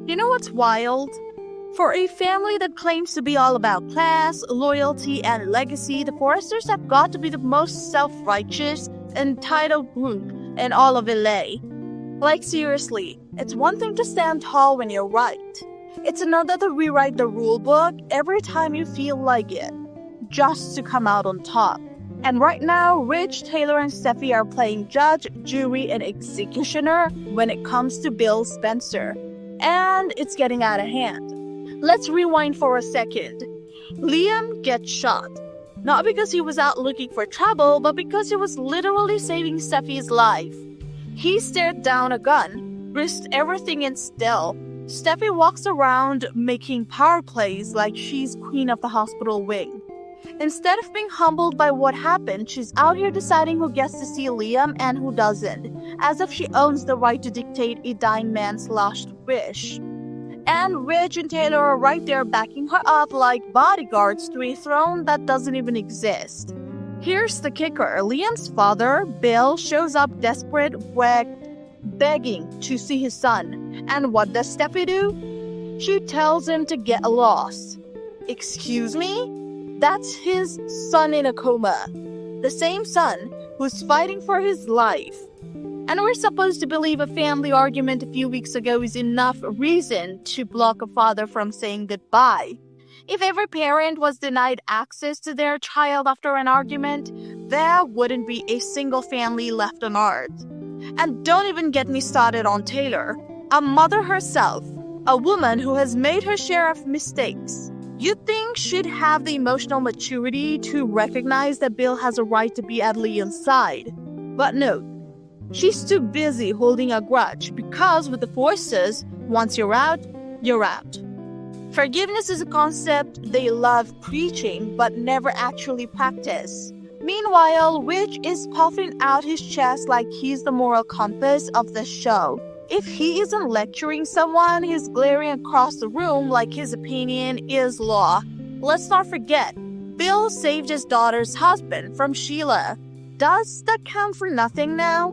You know what's wild? For a family that claims to be all about class, loyalty, and legacy, the Forresters have got to be the most self-righteous, entitled group in all of LA. Like seriously, it's one thing to stand tall when you're right. It's another to rewrite the rule book every time you feel like it, just to come out on top. And right now, Rich, Taylor, and Steffy are playing judge, jury, and executioner when it comes to Bill Spencer. And it's getting out of hand. Let's rewind for a second. Liam gets shot. Not because he was out looking for trouble, but because he was literally saving Steffy's life. He stared down a gun, risked everything and still. Steffy walks around making power plays like she's queen of the hospital wing. Instead of being humbled by what happened, she's out here deciding who gets to see Liam and who doesn't, as if she owns the right to dictate a dying man's last wish. And Rich and Taylor are right there backing her up like bodyguards to a throne that doesn't even exist. Here's the kicker. Liam's father, Bill, shows up desperate, begging to see his son. And what does Steffy do? She tells him to get lost. Excuse me? That's his son in a coma. The same son who's fighting for his life. And we're supposed to believe a family argument a few weeks ago is enough reason to block a father from saying goodbye. If every parent was denied access to their child after an argument, there wouldn't be a single family left on earth. And don't even get me started on Taylor, a mother herself, a woman who has made her share of mistakes. You'd think she'd have the emotional maturity to recognize that Bill has a right to be at Liam's side. But no. She's too busy holding a grudge because with the Forresters, once you're out, you're out. Forgiveness is a concept they love preaching but never actually practice. Meanwhile, Rich is puffing out his chest like he's the moral compass of the show. If he isn't lecturing someone, he's glaring across the room like his opinion is law. Let's not forget, Bill saved his daughter's husband from Sheila. Does that count for nothing now?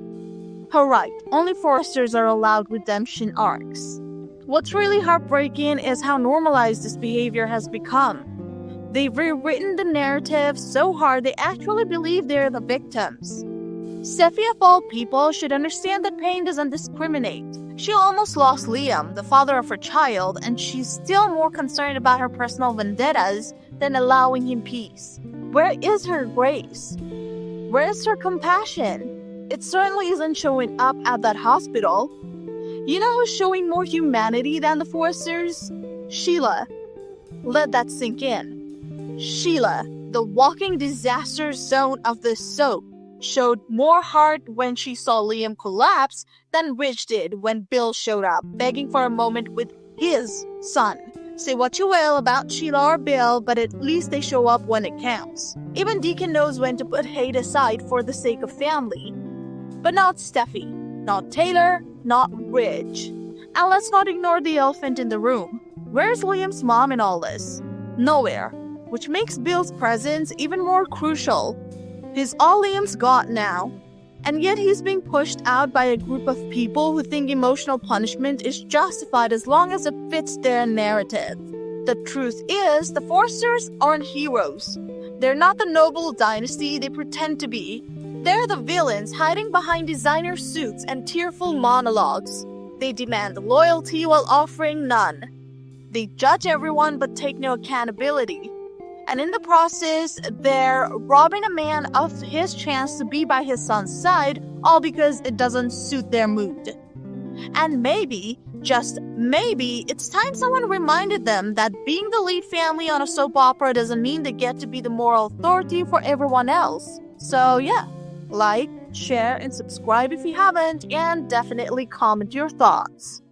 Alright, only Forresters are allowed redemption arcs. What's really heartbreaking is how normalized this behavior has become. They've rewritten the narrative so hard they actually believe they're the victims. Steffy of all people should understand that pain doesn't discriminate. She almost lost Liam, the father of her child, and she's still more concerned about her personal vendettas than allowing him peace. Where is her grace? Where is her compassion? It certainly isn't showing up at that hospital. You know who's showing more humanity than the Forresters? Sheila. Let that sink in. Sheila, the walking disaster zone of the soap, showed more heart when she saw Liam collapse than Rich did when Bill showed up, begging for a moment with his son. Say what you will about Sheila or Bill, but at least they show up when it counts. Even Deacon knows when to put hate aside for the sake of family. But not Steffy, not Taylor, not Rich. And let's not ignore the elephant in the room. Where's Liam's mom in all this? Nowhere, which makes Bill's presence even more crucial. He's all Liam's got now, and yet he's being pushed out by a group of people who think emotional punishment is justified as long as it fits their narrative. The truth is, the Forresters aren't heroes. They're not the noble dynasty they pretend to be. They're the villains hiding behind designer suits and tearful monologues. They demand loyalty while offering none. They judge everyone but take no accountability. And in the process, they're robbing a man of his chance to be by his son's side, all because it doesn't suit their mood. And maybe, just maybe, it's time someone reminded them that being the lead family on a soap opera doesn't mean they get to be the moral authority for everyone else. So yeah. Like, share, and subscribe if you haven't, and definitely comment your thoughts.